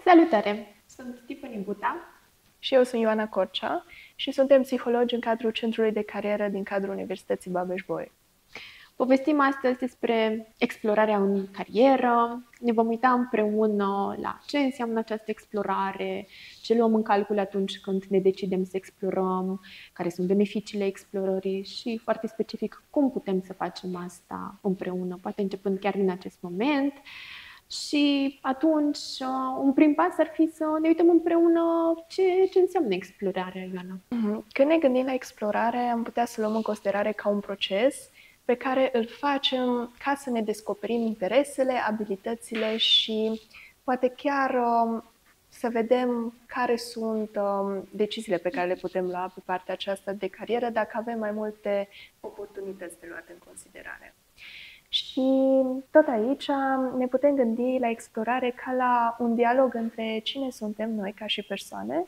Salutare! Sunt Tiffany Buta. Și eu sunt Ioana Corcea și suntem psihologi în cadrul Centrului de Carieră din cadrul Universității Babeș-Bolyai. Povestim astăzi despre explorarea în carieră. Ne vom uita împreună la ce înseamnă această explorare, ce luăm în calcul atunci când ne decidem să explorăm, care sunt beneficiile explorării și, foarte specific, cum putem să facem asta împreună, poate începând chiar din acest moment. Și atunci, un prim pas ar fi să ne uităm împreună ce înseamnă explorarea, Ioana. Când ne gândim la explorare, am putea să luăm în considerare ca un proces pe care îl facem ca să ne descoperim interesele, abilitățile și poate chiar să vedem care sunt deciziile pe care le putem lua pe partea aceasta de carieră dacă avem mai multe oportunități de luat în considerare. Și tot aici ne putem gândi la explorare ca la un dialog între cine suntem noi ca și persoane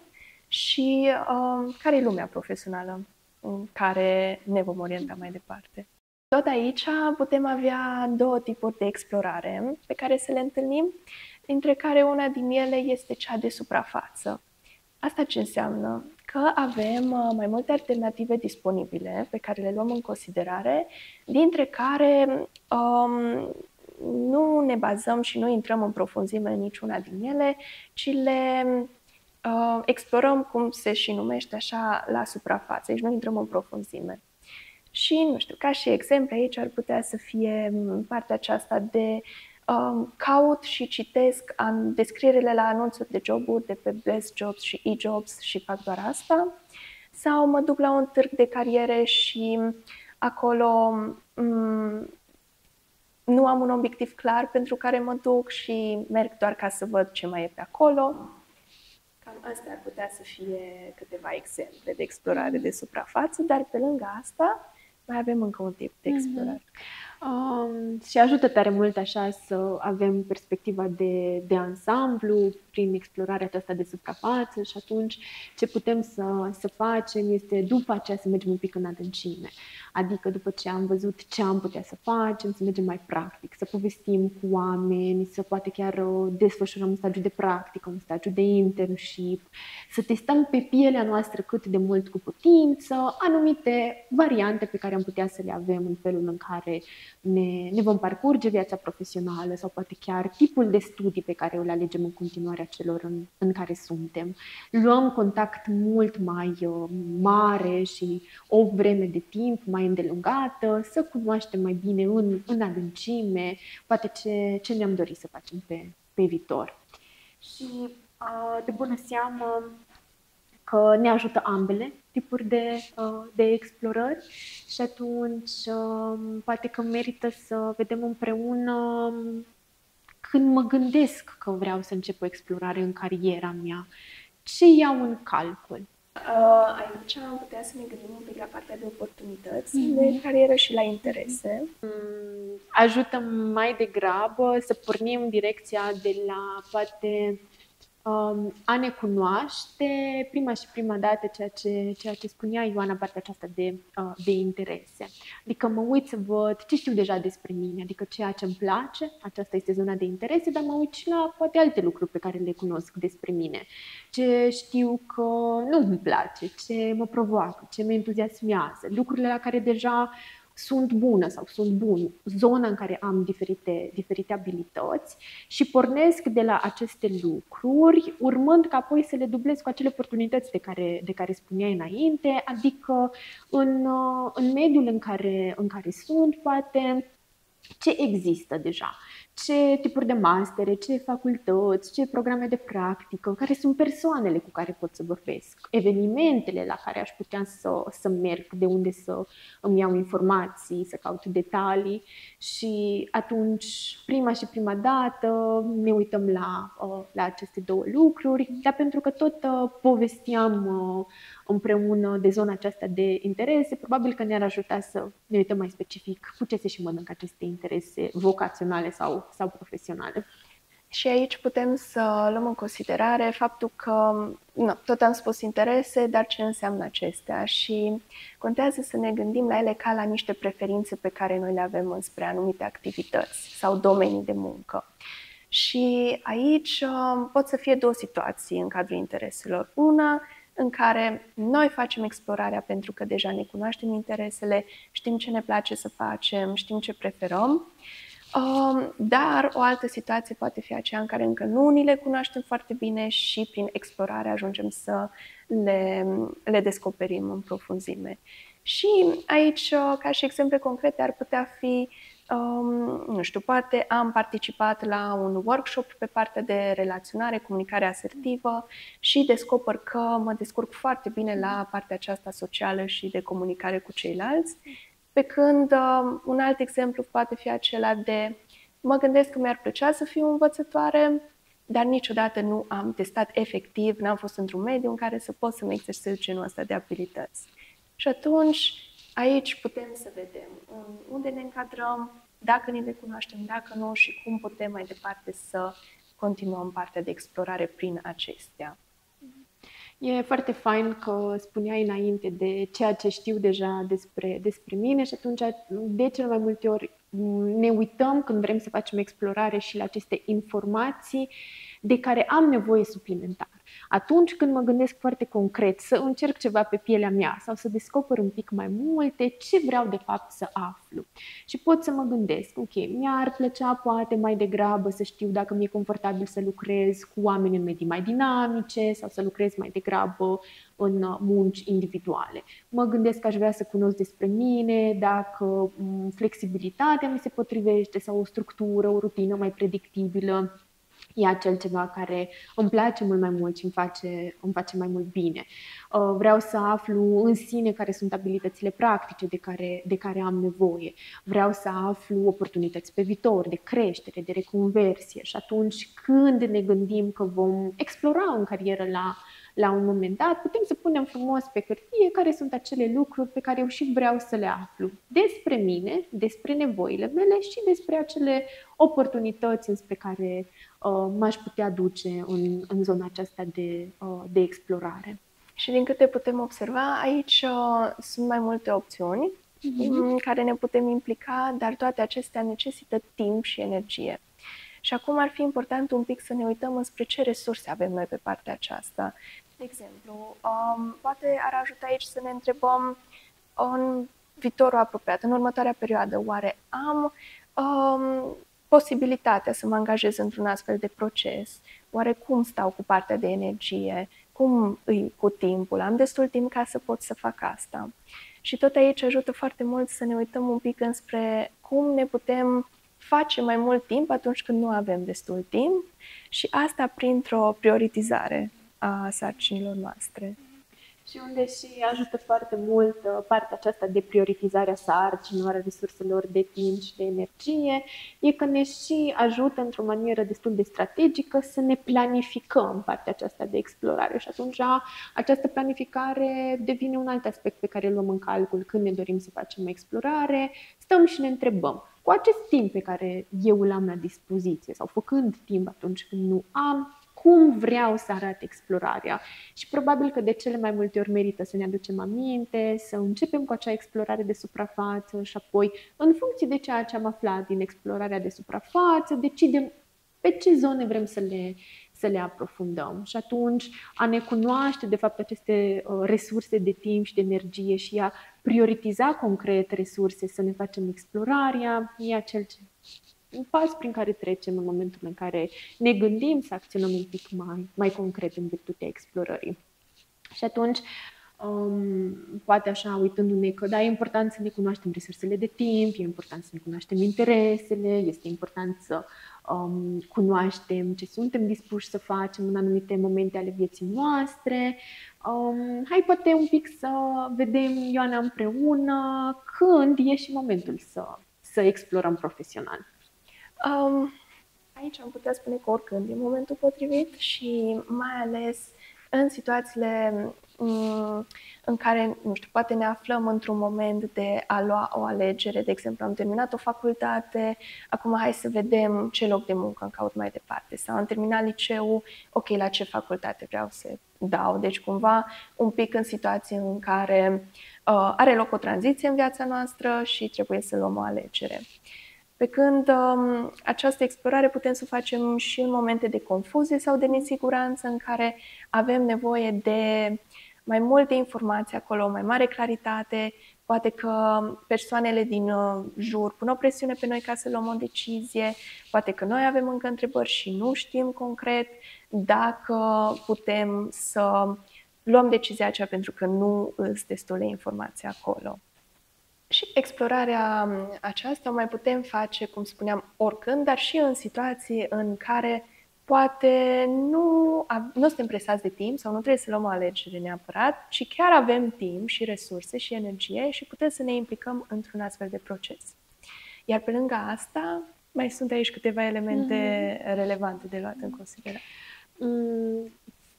și care e lumea profesională în care ne vom orienta mai departe. Tot aici putem avea două tipuri de explorare pe care să le întâlnim, dintre care una din ele este cea de suprafață. Asta ce înseamnă? Că avem mai multe alternative disponibile pe care le luăm în considerare, dintre care nu ne bazăm și nu intrăm în profunzime în niciuna din ele, ci le explorăm, cum se și numește așa, la suprafață. Deci nu intrăm în profunzime. Și, nu știu, ca și exemplu aici ar putea să fie partea aceasta de caut și citesc descrierile la anunțuri de joburi de pe Best Jobs și eJobs și fac doar asta. Sau mă duc la un târg de cariere și acolo nu am un obiectiv clar pentru care mă duc și merg doar ca să văd ce mai e pe acolo. Cam astea ar putea să fie câteva exemple de explorare de suprafață, dar pe lângă asta mai avem încă un tip de explorare. Și ajută tare mult așa să avem perspectiva de ansamblu prin explorarea aceasta de suprafață și atunci ce putem să facem este după aceea să mergem un pic în adâncime. Adică după ce am văzut ce am putea să facem, să mergem mai practic, să povestim cu oameni, să poate chiar desfășurăm un stagiu de practică, un stagiu de internship, să testăm pe pielea noastră cât de mult cu putință anumite variante pe care am putea să le avem în felul în care ne vom parcurge viața profesională sau poate chiar tipul de studii pe care îl alegem în continuarea celor în care suntem. Luăm contact mult mai mare și o vreme de timp mai îndelungată, să cunoaștem mai bine în adâncime, poate ce ne-am dorit să facem pe viitor. Și de bună seamă că ne ajută ambele tipuri de explorări și atunci poate că merită să vedem împreună când mă gândesc că vreau să încep o explorare în cariera mea, ce iau în calcul. Aici am putea să ne gândim un pic la partea de oportunități de carieră și la interese. Ajută mai degrabă să pornim direcția de la poate a ne cunoaște prima dată ceea ce spunea Ioana, partea aceasta de interese. Adică mă uit să văd ce știu deja despre mine, adică ceea ce îmi place, aceasta este zona de interese, dar mă uit și la poate alte lucruri pe care le cunosc despre mine. Ce știu că nu îmi place, ce mă provoacă, ce mă entuziasmează, lucrurile la care deja sunt bună sau sunt bun, zona în care am diferite abilități și pornesc de la aceste lucruri, urmând ca apoi să le dublez cu acele oportunități de care spuneai înainte, adică în mediul în care sunt, poate ce există deja, ce tipuri de mastere, ce facultăți, ce programe de practică, care sunt persoanele cu care pot să vorbesc, evenimentele la care aș putea să merg, de unde să îmi iau informații, să caut detalii și atunci prima dată ne uităm la aceste două lucruri, dar pentru că tot povesteam împreună de zona aceasta de interese, probabil că ne-ar ajuta să ne uităm mai specific cu ce se și mănâncă aceste interese vocaționale sau profesionale. Și aici putem să luăm în considerare faptul că, tot am spus interese, dar ce înseamnă acestea? Și contează să ne gândim la ele ca la niște preferințe pe care noi le avem înspre anumite activități sau domenii de muncă. Și aici pot să fie două situații în cadrul intereselor. Una în care noi facem explorarea pentru că deja ne cunoaștem interesele, știm ce ne place să facem, știm ce preferăm. Dar o altă situație poate fi aceea în care încă nu ni le cunoaștem foarte bine și prin explorare ajungem să le descoperim în profunzime. Și aici, ca și exemple concrete, ar putea fi, nu știu, poate am participat la un workshop pe partea de relaționare, comunicare asertivă și descoper că mă descurc foarte bine la partea aceasta socială și de comunicare cu ceilalți. Pe când un alt exemplu poate fi acela de mă gândesc că mi-ar plăcea să fiu învățătoare, dar niciodată nu am testat efectiv, n-am fost într-un mediu în care să pot să-mi exersez genul ăsta de abilități. Și atunci, aici putem să vedem unde ne încadrăm, dacă ne cunoaștem, dacă nu și cum putem mai departe să continuăm partea de explorare prin acestea. E foarte fain că spuneai înainte de ceea ce știu deja despre mine și atunci de cel mai multe ori ne uităm când vrem să facem explorare și la aceste informații de care am nevoie suplimentar. Atunci când mă gândesc foarte concret să încerc ceva pe pielea mea sau să descoper un pic mai multe, ce vreau de fapt să aflu. Și pot să mă gândesc, ok, mi-ar plăcea poate mai degrabă să știu dacă mi-e confortabil să lucrez cu oameni în medii mai dinamice sau să lucrez mai degrabă în munci individuale. Mă gândesc că aș vrea să cunosc despre mine, dacă flexibilitatea mi se potrivește sau o structură, o rutină mai predictibilă. E acel ceva care îmi place mult mai mult și îmi face mai mult bine. Vreau să aflu în sine care sunt abilitățile practice de care am nevoie. Vreau să aflu oportunități pe viitor, de creștere, de reconversie. Și atunci când ne gândim că vom explora în carieră la un moment dat, putem să punem frumos pe hârtie care sunt acele lucruri pe care eu și vreau să le aflu despre mine, despre nevoile mele și despre acele oportunități înspre care m-aș putea duce în zona aceasta de explorare. Și din câte putem observa, aici sunt mai multe opțiuni în care ne putem implica, dar toate acestea necesită timp și energie. Și acum ar fi important un pic să ne uităm înspre ce resurse avem noi pe partea aceasta. De exemplu, poate ar ajuta aici să ne întrebăm în viitorul apropiat, în următoarea perioadă, oare am posibilitatea să mă angajez într-un astfel de proces? Oare cum stau cu partea de energie? Cum îi cu timpul? Am destul timp ca să pot să fac asta? Și tot aici ajută foarte mult să ne uităm un pic înspre cum ne putem face mai mult timp atunci când nu avem destul timp și asta printr-o prioritizare a sarcinilor noastre. Și unde și ajută foarte mult partea aceasta de prioritizare a sarcinilor, a resurselor de timp și de energie, e că ne și ajută într-o manieră destul de strategică să ne planificăm partea aceasta de explorare și atunci această planificare devine un alt aspect pe care îl luăm în calcul când ne dorim să facem o explorare, stăm și ne întrebăm, cu acest timp pe care eu îl am la dispoziție sau făcând timp atunci când nu am, cum vreau să arate explorarea. Și probabil că de cele mai multe ori merită să ne aducem aminte, să începem cu acea explorare de suprafață și apoi, în funcție de ceea ce am aflat din explorarea de suprafață, decidem pe ce zone vrem să le aprofundăm. Și atunci a ne cunoaște de fapt aceste resurse de timp și de energie și a prioritiza concret resurse să ne facem explorarea, e acel un pas prin care trecem în momentul în care ne gândim să acționăm un pic mai concret în virtutea explorării. Și atunci, poate așa, uitându-ne că da, e important să ne cunoaștem resursele de timp, e important să ne cunoaștem interesele, este important să cunoaștem ce suntem dispuși să facem în anumite momente ale vieții noastre. Hai poate un pic să vedem, Ioana, împreună când e și momentul să explorăm profesional. Aici am putea spune că oricând e momentul potrivit și mai ales în situațiile în care, nu știu, poate ne aflăm într-un moment de a lua o alegere. De exemplu, am terminat o facultate, acum hai să vedem ce loc de muncă îmi caut mai departe. Sau am terminat liceul, ok, la ce facultate vreau să dau. Deci cumva un pic în situație în care are loc o tranziție în viața noastră și trebuie să luăm o alegere. Pe când această explorare putem să o facem și în momente de confuzie sau de nesiguranță, în care avem nevoie de mai multe informații acolo, o mai mare claritate, poate că persoanele din jur pun o presiune pe noi ca să luăm o decizie, poate că noi avem încă întrebări și nu știm concret dacă putem să luăm decizia aceea pentru că nu sunt destule informații acolo. Și explorarea aceasta o mai putem face, cum spuneam, oricând, dar și în situații în care poate nu suntem presați de timp sau nu trebuie să luăm o alegere neapărat, ci chiar avem timp și resurse și energie și putem să ne implicăm într-un astfel de proces. Iar pe lângă asta, mai sunt aici câteva elemente relevante de luat în considerare.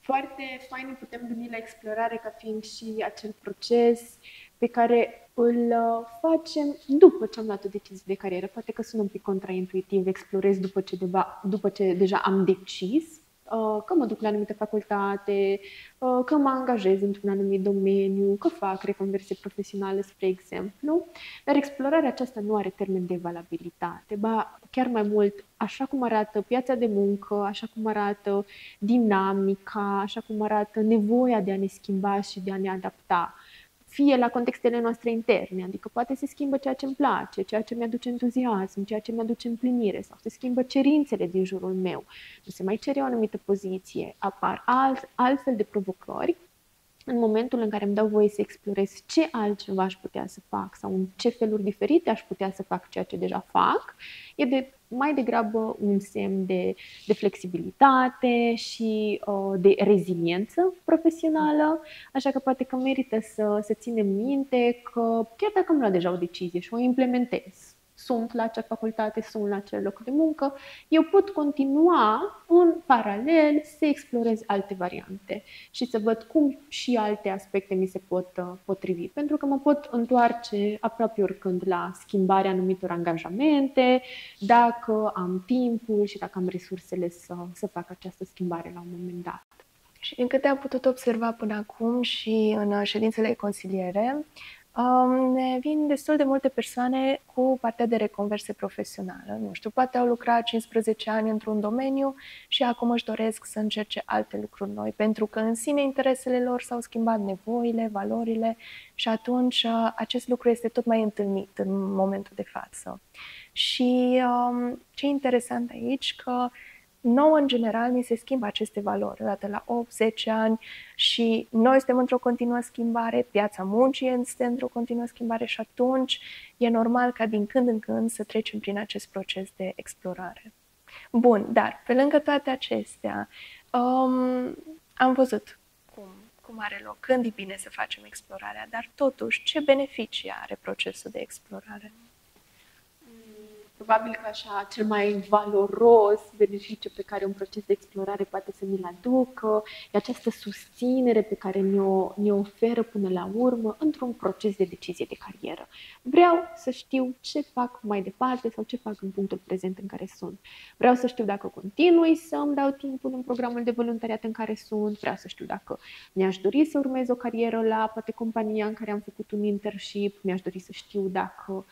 Foarte fain ne putem gândi la explorare ca fiind și acel proces pe care îl facem după ce am luat o decizie de carieră. Poate că sună un pic contraintuitiv, explorez după ce deja am decis că mă duc la anumite facultate, că mă angajez într-un anumit domeniu, că fac reconversie profesională, spre exemplu. Dar explorarea aceasta nu are termen de valabilitate, ba chiar mai mult, așa cum arată piața de muncă, așa cum arată dinamica, așa cum arată nevoia de a ne schimba și de a ne adapta, fie la contextele noastre interne, adică poate se schimbă ceea ce îmi place, ceea ce mi-aduce entuziasm, ceea ce mi-aduce împlinire, sau se schimbă cerințele din jurul meu, nu se mai cere o anumită poziție, apar altfel de provocări în momentul în care îmi dau voie să explorez ce altceva aș putea să fac sau în ce feluri diferite aș putea să fac ceea ce deja fac, e mai degrabă un semn de flexibilitate și de reziliență profesională, așa că poate că merită să ținem minte că chiar dacă am luat deja o decizie și o implementez, sunt la acea facultate, sunt la acel loc de muncă, eu pot continua în paralel să explorez alte variante și să văd cum și alte aspecte mi se pot potrivi. Pentru că mă pot întoarce aproape oricând la schimbarea anumitor angajamente, dacă am timpul și dacă am resursele să fac această schimbare la un moment dat. Și din câte am putut observa până acum și în ședințele de consiliere, ne vin destul de multe persoane cu partea de reconversie profesională. Nu știu, poate au lucrat 15 ani într-un domeniu și acum își doresc să încerce alte lucruri noi, pentru că în sine interesele lor s-au schimbat, nevoile, valorile și atunci acest lucru este tot mai întâlnit în momentul de față. Și ce e interesant aici, că nouă, în general, ni se schimbă aceste valori, odată la 8-10 ani și noi suntem într-o continuă schimbare, piața muncii este într-o continuă schimbare și atunci e normal ca din când în când să trecem prin acest proces de explorare. Bun, dar pe lângă toate acestea, am văzut cum are loc, când e bine să facem explorarea, dar totuși, ce beneficii are procesul de explorare? Probabil că așa cel mai valoros beneficiu pe care un proces de explorare poate să mi-l aducă e această susținere pe care ne oferă până la urmă într-un proces de decizie de carieră. Vreau să știu ce fac mai departe sau ce fac în punctul prezent în care sunt. Vreau să știu dacă continui să îmi dau timpul în programul de voluntariat în care sunt, vreau să știu dacă mi-aș dori să urmez o carieră la poate compania în care am făcut un internship, mi-aș dori să știu dacă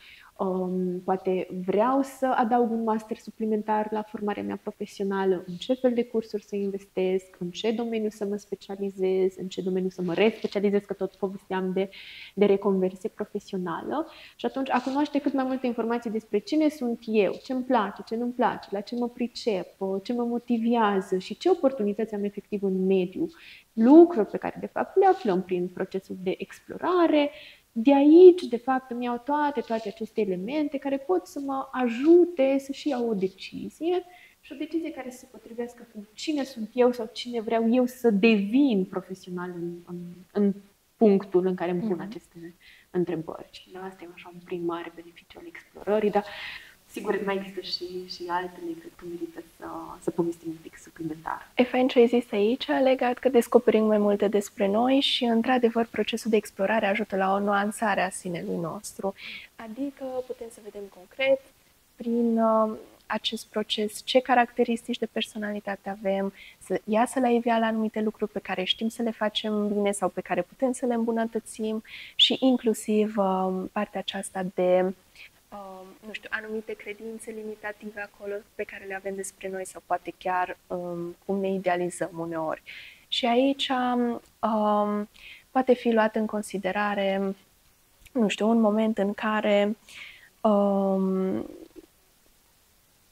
poate vreau să adaug un master suplimentar la formarea mea profesională, în ce fel de cursuri să investesc, în ce domeniu să mă specializez, în ce domeniu să mă respecializez, că tot povesteam de reconversie profesională. Și atunci a cunoaște cât mai multe informații despre cine sunt eu, ce îmi place, ce nu-mi place, la ce mă pricep, ce mă motivează și ce oportunități am efectiv în mediu, lucruri pe care de fapt le aflăm prin procesul de explorare. De aici, de fapt, îmi iau toate aceste elemente care pot să mă ajute să-și iau o decizie și o decizie care se potrivească cu cine sunt eu sau cine vreau eu să devin profesional în punctul în care îmi pun aceste întrebări. Și asta e așa un prim mare beneficiu al explorării, dar sigur mai există și altele, cred că merită să povestim un pic suplimentar. E fain ce ai zis aici, legat că descoperim mai multe despre noi și, într-adevăr, procesul de explorare ajută la o nuanțare a sinelui nostru. Adică putem să vedem concret, prin acest proces, ce caracteristici de personalitate avem, să iasă la iveală anumite lucruri pe care știm să le facem bine sau pe care putem să le îmbunătățim și inclusiv partea aceasta de nu știu, anumite credințe limitative acolo pe care le avem despre noi sau poate chiar cum ne idealizăm uneori. Și aici poate fi luat în considerare, nu știu, un moment în care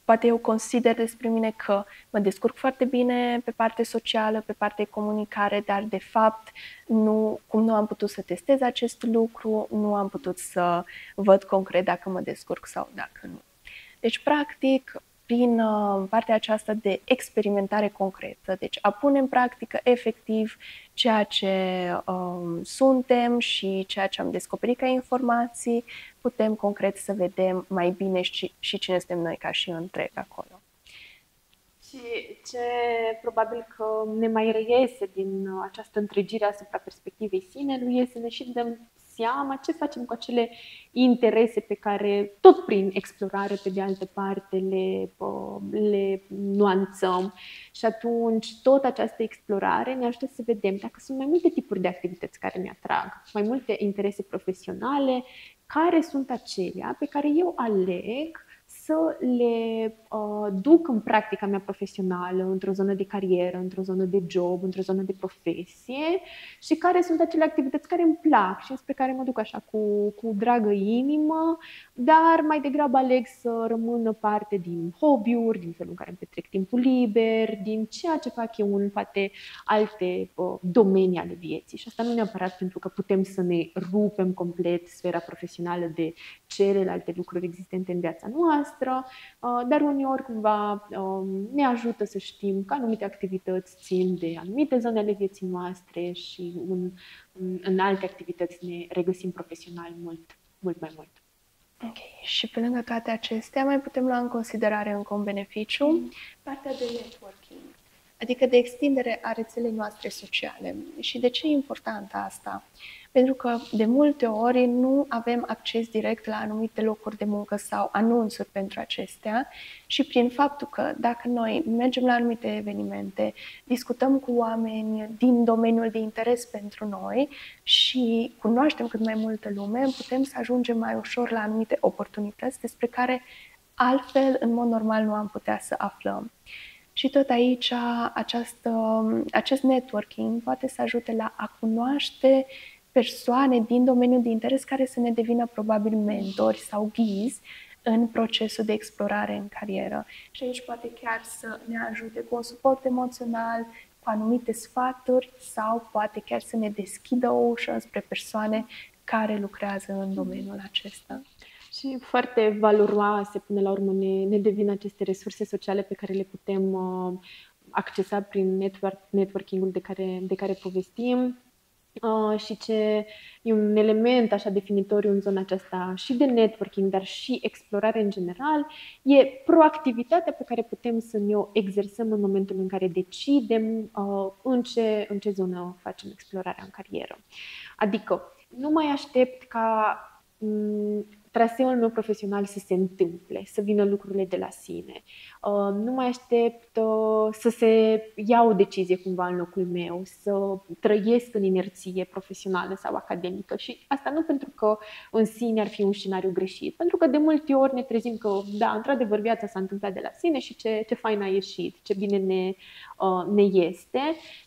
poate eu consider despre mine că mă descurc foarte bine pe partea socială, pe partea de comunicare, dar de fapt cum nu am putut să testez acest lucru, nu am putut să văd concret dacă mă descurc sau dacă nu. Deci, practic, prin partea aceasta de experimentare concretă, deci a pune în practică efectiv ceea ce suntem și ceea ce am descoperit ca informații, putem concret să vedem mai bine și cine suntem noi ca și întreg acolo. Și ce probabil că ne mai reiese din această întregire asupra perspectivei sinelui e să ne și dăm seama ce facem cu acele interese pe care, tot prin explorare, pe de altă parte, le nuanțăm. Și atunci, tot această explorare ne ajută să vedem dacă sunt mai multe tipuri de activități care ne atrag, mai multe interese profesionale, care sunt acelea pe care eu aleg să le duc în practica mea profesională, într-o zonă de carieră, într-o zonă de job, într-o zonă de profesie și care sunt acele activități care îmi plac și spre care mă duc așa cu dragă inimă, dar mai degrabă aleg să rămână parte din hobby-uri, din felul în care îmi petrec timpul liber, din ceea ce fac eu în poate alte domenii ale vieții. Și asta nu neapărat pentru că putem să ne rupem complet sfera profesională de celelalte lucruri existente în viața noastră, dar uneori cumva ne ajută să știm că anumite activități țin de anumite zone ale vieții noastre și în alte activități ne regăsim profesional mult mai mult. Ok. Și pe lângă toate acestea mai putem lua în considerare încă un beneficiu, partea de networking, adică de extindere a rețelei noastre sociale. Și de ce e importantă asta? Pentru că de multe ori nu avem acces direct la anumite locuri de muncă sau anunțuri pentru acestea și prin faptul că dacă noi mergem la anumite evenimente, discutăm cu oameni din domeniul de interes pentru noi și cunoaștem cât mai multă lume, putem să ajungem mai ușor la anumite oportunități despre care altfel, în mod normal, nu am putea să aflăm. Și tot aici, acest networking poate să ajute la a cunoaște persoane din domeniul de interes care să ne devină probabil mentori sau ghizi în procesul de explorare în carieră. Și aici poate chiar să ne ajute cu un suport emoțional, cu anumite sfaturi sau poate chiar să ne deschidă o ușă spre persoane care lucrează în domeniul acesta. Și foarte valoroase, până la urmă, ne devin aceste resurse sociale pe care le putem accesa prin networking-ul de care povestim. Și ce e un element așa definitoriu în zona aceasta și de networking, dar și explorare în general, e proactivitatea pe care putem să ne-o exersăm în momentul în care decidem în ce zonă facem explorarea în carieră. Adică nu mai aștept ca traseul meu profesional să se întâmple, să vină lucrurile de la sine. Nu mai aștept să se ia o decizie cumva în locul meu, să trăiesc în inerție profesională sau academică. Și asta nu pentru că în sine ar fi un scenariu greșit, pentru că de multe ori ne trezim că, da, într-adevăr, viața s-a întâmplat de la sine și ce fain a ieșit, ce bine ne este,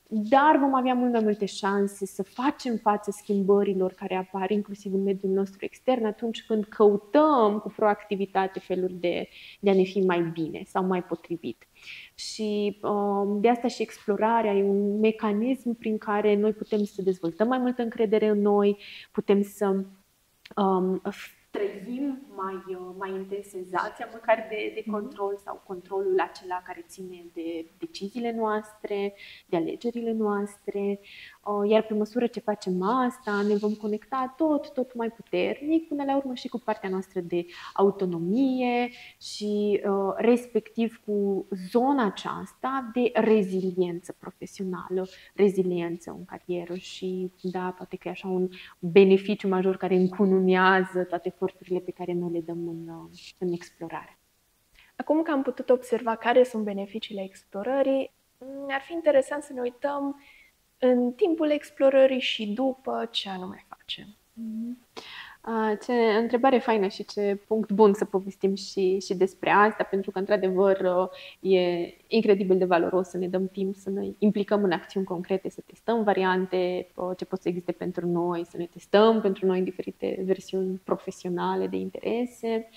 dar vom avea mult mai multe șanse să facem față schimbărilor care apar inclusiv în mediul nostru extern atunci când căutăm cu proactivitate feluri de a ne fi mai bine sau mai potrivit. Și de asta și explorarea e un mecanism prin care noi putem să dezvoltăm mai multă încredere în noi, putem să trăim mai intens senzația măcar de control sau controlul acela care ține de deciziile noastre, de alegerile noastre, iar pe măsură ce facem asta ne vom conecta tot mai puternic până la urmă și cu partea noastră de autonomie și respectiv cu zona aceasta de reziliență profesională, reziliență în carieră și da, poate că e așa un beneficiu major care încununează toate eforturile pe care noi le dăm în explorare. Acum că am putut observa care sunt beneficiile explorării, ar fi interesant să ne uităm în timpul explorării și după ce anume facem. Ce întrebare faină și ce punct bun să povestim și despre asta, pentru că, într-adevăr, e incredibil de valoros să ne dăm timp să ne implicăm în acțiuni concrete, să testăm variante, ce pot să existe pentru noi, să ne testăm pentru noi în diferite versiuni profesionale de interese.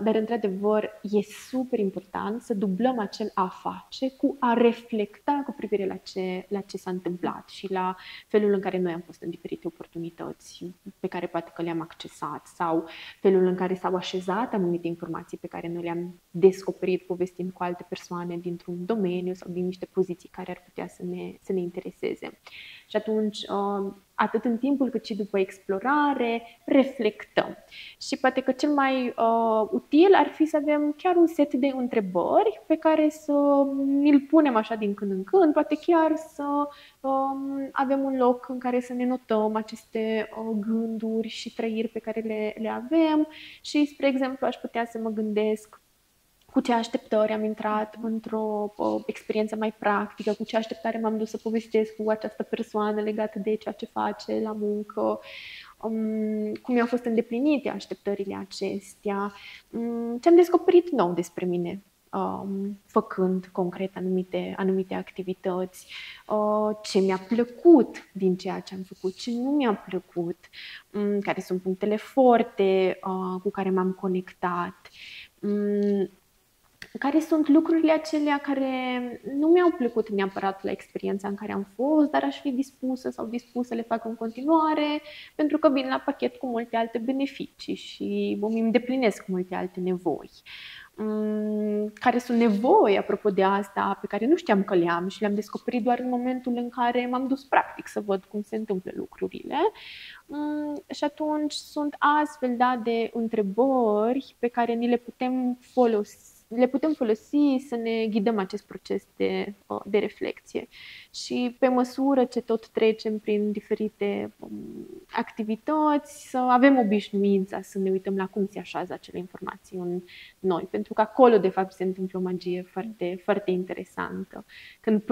Dar, într-adevăr, e super important să dublăm acel a face cu a reflecta cu privire la ce s-a întâmplat și la felul în care noi am fost în diferite oportunități pe care poate că le-am accesat sau felul în care s-au așezat anumite informații pe care noi le-am descoperit povestind cu alte persoane dintr-un domeniu sau din niște poziții care ar putea să ne intereseze. Și atunci, atât în timpul cât și după explorare, reflectăm. Și poate că cel mai util ar fi să avem chiar un set de întrebări pe care să îl punem așa din când în când, poate chiar să avem un loc în care să ne notăm aceste gânduri și trăiri pe care le avem și, spre exemplu, aș putea să mă gândesc cu ce așteptări am intrat într-o experiență mai practică, cu ce așteptare m-am dus să povestesc cu această persoană legată de ceea ce face la muncă, cum mi-au fost îndeplinite așteptările acestea, ce am descoperit nou despre mine făcând concret anumite activități, ce mi-a plăcut din ceea ce am făcut, ce nu mi-a plăcut, care sunt punctele forte cu care m-am conectat, care sunt lucrurile acelea care nu mi-au plăcut neapărat la experiența în care am fost, dar aș fi dispusă sau dispusă să le fac în continuare, pentru că vin la pachet cu multe alte beneficii și îmi îndeplinesc multe alte nevoi. Care sunt nevoi, apropo de asta, pe care nu știam că le am și le-am descoperit doar în momentul în care m-am dus practic să văd cum se întâmplă lucrurile. Și atunci sunt astfel, da, de întrebări pe care ni le putem folosi să ne ghidăm acest proces de reflexie. Și pe măsură ce tot trecem prin diferite activități, să avem obișnuința să ne uităm la cum se așează acele informații în noi, pentru că acolo de fapt se întâmplă o magie foarte, foarte interesantă. Când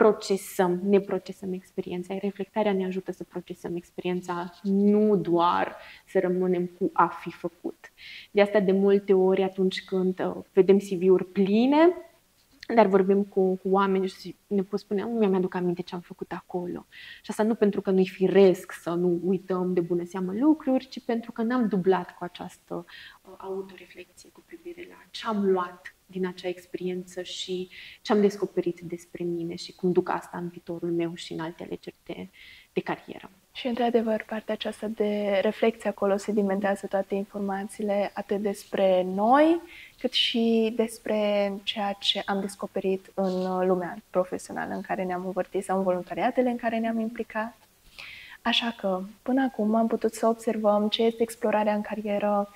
ne procesăm experiența, reflectarea ne ajută să procesăm experiența, nu doar să rămânem cu a fi făcut. De asta de multe ori atunci când vedem CV-uri pline, dar vorbim cu oameni și ne pot spune, nu mi-am aduc aminte ce am făcut acolo. Și asta nu pentru că nu-i firesc să nu uităm de bună seamă lucruri, ci pentru că n-am dublat cu această autoreflexie cu privire la ce am luat din acea experiență și ce am descoperit despre mine și cum duc asta în viitorul meu și în alte alegeri de carieră. Și, într-adevăr, partea aceasta de reflecție acolo sedimentează toate informațiile, atât despre noi, cât și despre ceea ce am descoperit în lumea profesională în care ne-am învârtit sau în voluntariatele în care ne-am implicat. Așa că, până acum am putut să observăm ce este explorarea în carieră,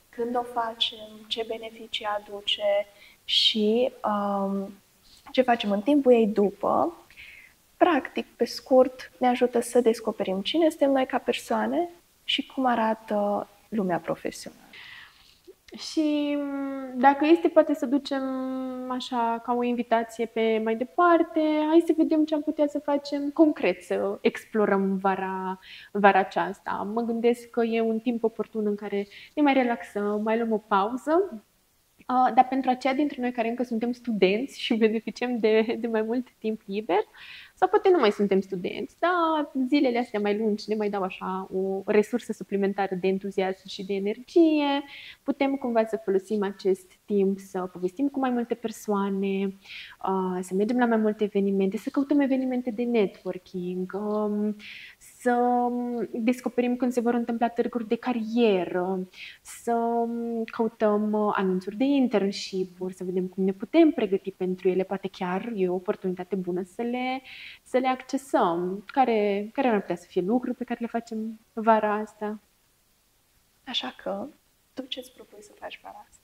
când o facem, ce beneficii aduce și ce facem în timpul ei după. Practic, pe scurt, ne ajută să descoperim cine suntem noi ca persoane și cum arată lumea profesională. Și dacă este, poate să ducem așa ca o invitație pe mai departe, hai să vedem ce am putea să facem concret, să explorăm vara aceasta. Mă gândesc că e un timp oportun în care ne mai relaxăm, mai luăm o pauză. Dar pentru aceia dintre noi care încă suntem studenți și beneficiem de mai mult timp liber, sau poate nu mai suntem studenți, dar zilele astea mai lungi ne mai dau așa o resursă suplimentară de entuziasm și de energie, putem cumva să folosim acest timp să povestim cu mai multe persoane, să mergem la mai multe evenimente, să căutăm evenimente de networking, să descoperim când se vor întâmpla târguri de carieră, să căutăm anunțuri de internship-uri, să vedem cum ne putem pregăti pentru ele. Poate chiar e o oportunitate bună să le accesăm. Care ar putea să fie lucruri pe care le facem vara asta? Așa că, tu ce-ți propui să faci vara asta?